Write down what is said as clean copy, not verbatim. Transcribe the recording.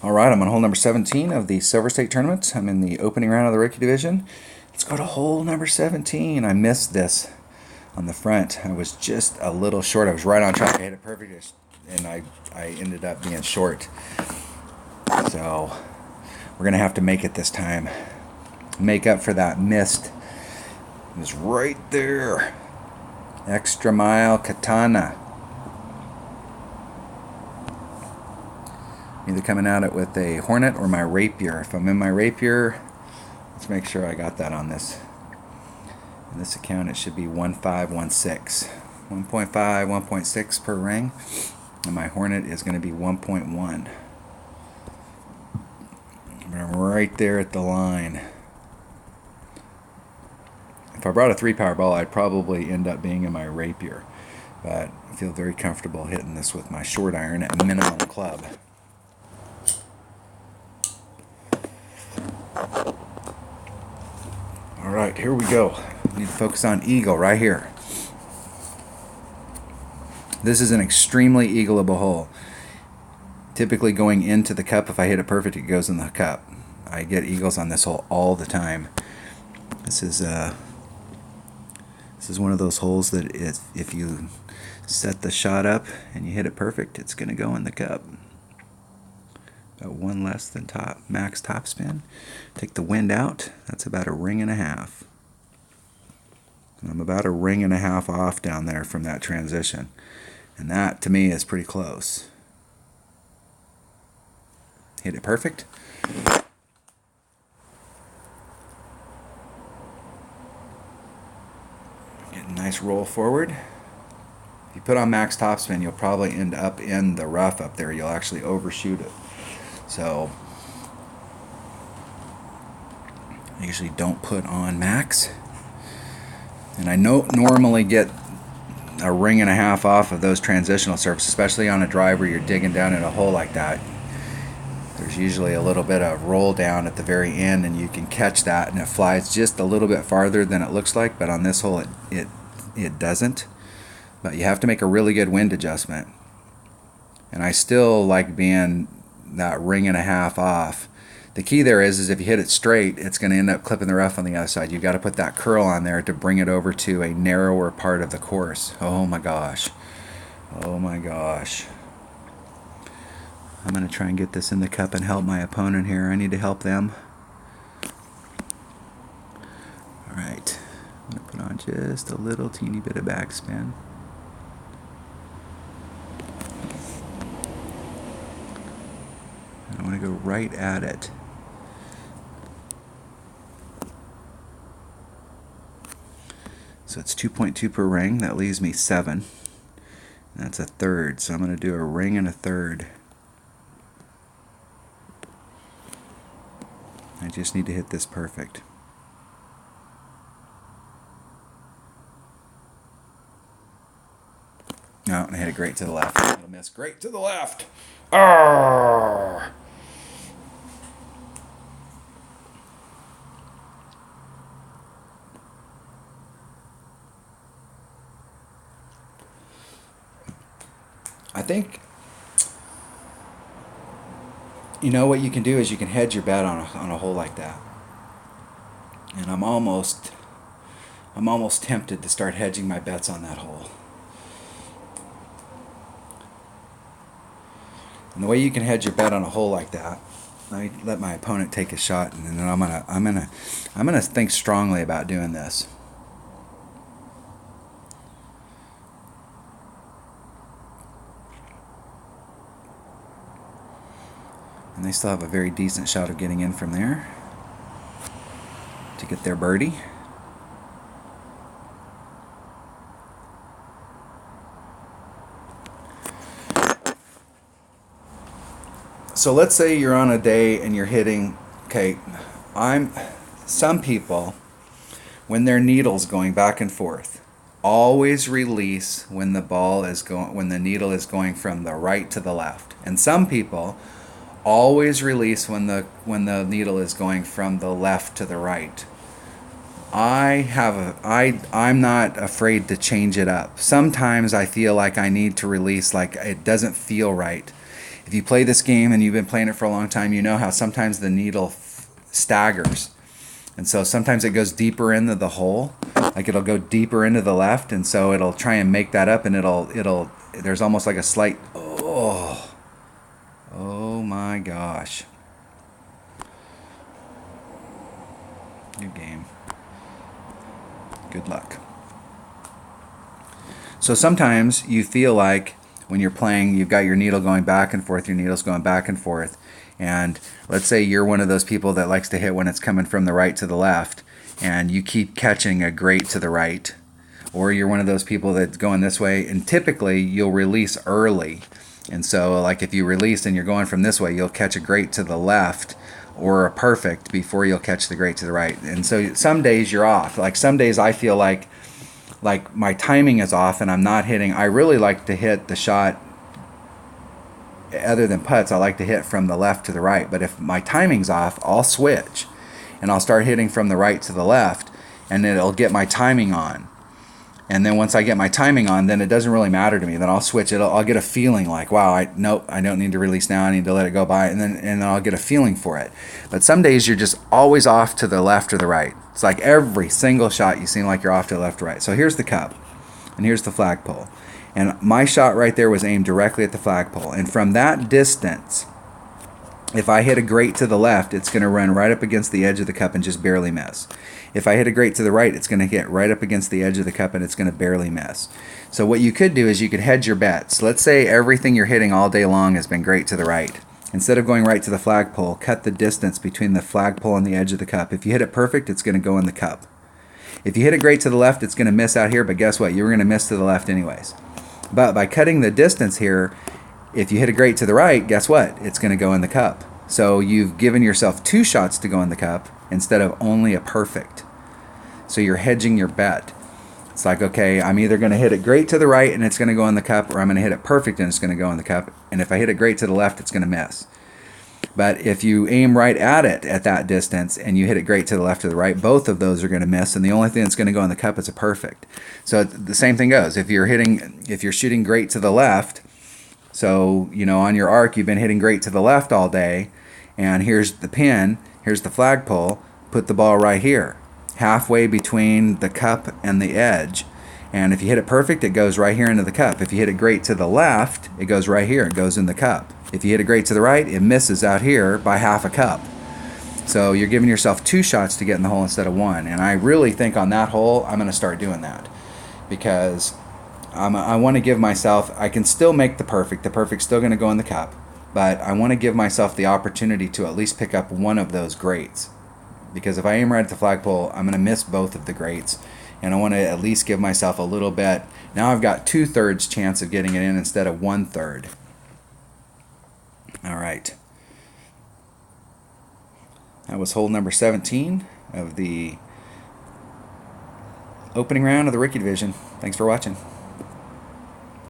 All right, I'm on hole number 17 of the Silver State Tournament. I'm in the opening round of the rookie division. Let's go to hole number 17. I missed this on the front. I was just a little short. I was right on track. I hit it perfect, and I ended up being short. So we're going to have to make it this time. Make up for that missed. It was right there. Extra mile katana. Either coming at it with a Hornet or my Rapier. If I'm in my Rapier, let's make sure I got that on this. In this account, it should be 1516. 1.5, 1.6 per ring. And my Hornet is going to be 1.1. I'm right there at the line. If I brought a 3-power ball, I'd probably end up being in my Rapier. But I feel very comfortable hitting this with my short iron at minimum club. Alright, here we go. Need to focus on eagle right here. This is an extremely eagleable hole. Typically going into the cup, if I hit it perfect, it goes in the cup. I get eagles on this hole all the time. This is one of those holes that if you set the shot up and you hit it perfect, it's going to go in the cup. About one less than max top spin. Take the wind out. That's about a ring and a half. And I'm about a ring and a half off down there from that transition. And that, to me, is pretty close. Hit it perfect. Get a nice roll forward. If you put on max topspin, you'll probably end up in the rough up there. You'll actually overshoot it. So I usually don't put on max. And I normally get a ring and a half off of those transitional surfaces, especially on a drive where you're digging down in a hole like that. There's usually a little bit of roll down at the very end, and you can catch that, and it flies just a little bit farther than it looks like, but on this hole it doesn't. But you have to make a really good wind adjustment. And I still like being that ring and a half off. The key there is if you hit it straight, it's going to end up clipping the rough on the other side. You've got to put that curl on there to bring it over to a narrower part of the course. Oh my gosh. Oh my gosh. I'm going to try and get this in the cup and help my opponent here. I need to help them. Alright. I'm going to put on just a little teeny bit of backspin. I want to go right at it. So it's 2.2 per ring. That leaves me 7. That's a third. So I'm going to do a ring and a third. I just need to hit this perfect. No, I hit it great to the left. It'll miss great to the left. Arrgh! I think, you know what you can do is you can hedge your bet on a hole like that. And I'm almost tempted to start hedging my bets on that hole. And the way you can hedge your bet on a hole like that, I let my opponent take a shot, and then I'm gonna think strongly about doing this. And they still have a very decent shot of getting in from there to get their birdie. So let's say you're on a day and you're hitting, okay, some people, when their needle's going back and forth, always release when the needle is going from the right to the left. And some people always release when the needle is going from the left to the right. I'm not afraid to change it up. Sometimes I feel like I need to release, like it doesn't feel right. If you play this game and you've been playing it for a long time, you know how sometimes the needle staggers. And so sometimes it goes deeper into the hole, like it'll go deeper into the left, and so it'll try and make that up, and there's almost like a slight, oh my gosh. Good game. Good luck. So sometimes you feel like when you're playing, you've got your needle going back and forth, your needle's going back and forth. And let's say you're one of those people that likes to hit when it's coming from the right to the left, and you keep catching a great to the right. Or you're one of those people that's going this way, and typically you'll release early. And so like if you release and you're going from this way, you'll catch a great to the left or a perfect before you'll catch the great to the right. And so some days you're off. Like some days I feel like my timing is off and I'm not hitting. I really like to hit the shot, other than putts, I like to hit from the left to the right. But if my timing's off, I'll switch and I'll start hitting from the right to the left, and it'll get my timing on. And then once I get my timing on, then it doesn't really matter to me. Then I'll switch it. I'll get a feeling like, wow, nope, I don't need to release now. I need to let it go by. And then I'll get a feeling for it. But some days you're just always off to the left or the right. It's like every single shot you seem like you're off to the left or right. So here's the cup, and here's the flagpole. And my shot right there was aimed directly at the flagpole. And from that distance, if I hit a great to the left, it's going to run right up against the edge of the cup and just barely miss. If I hit a great to the right, it's going to hit right up against the edge of the cup and it's going to barely miss. So what you could do is you could hedge your bets. Let's say everything you're hitting all day long has been great to the right. Instead of going right to the flagpole, cut the distance between the flagpole and the edge of the cup. If you hit it perfect, it's going to go in the cup. If you hit it great to the left, it's going to miss out here, but guess what? You were going to miss to the left anyways. But by cutting the distance here, if you hit a great to the right, guess what? It's going to go in the cup. So you've given yourself 2 shots to go in the cup instead of only a perfect. So you're hedging your bet. It's like, okay, I'm either going to hit it great to the right and it's going to go in the cup, or I'm going to hit it perfect and it's going to go in the cup. And if I hit it great to the left, it's going to miss. But if you aim right at it at that distance and you hit it great to the left or the right, both of those are going to miss, and the only thing that's going to go in the cup is a perfect. So the same thing goes. If you're shooting great to the left, so on your arc you've been hitting great to the left all day, and here's the pin, here's the flagpole, put the ball right here, halfway between the cup and the edge. And if you hit it perfect, it goes right here into the cup. If you hit it great to the left, it goes right here, it goes in the cup. If you hit it great to the right, it misses out here by half a cup. So you're giving yourself 2 shots to get in the hole instead of 1. And I really think on that hole, I'm going to start doing that, because I want to give myself, I can still make the perfect. The perfect's still going to go in the cup, but I want to give myself the opportunity to at least pick up one of those greats. Because if I aim right at the flagpole, I'm going to miss both of the greats. And I want to at least give myself a little bit. Now I've got 2/3 chance of getting it in instead of 1/3. All right. That was hole number 17 of the opening round of the Rookie Division. Thanks for watching.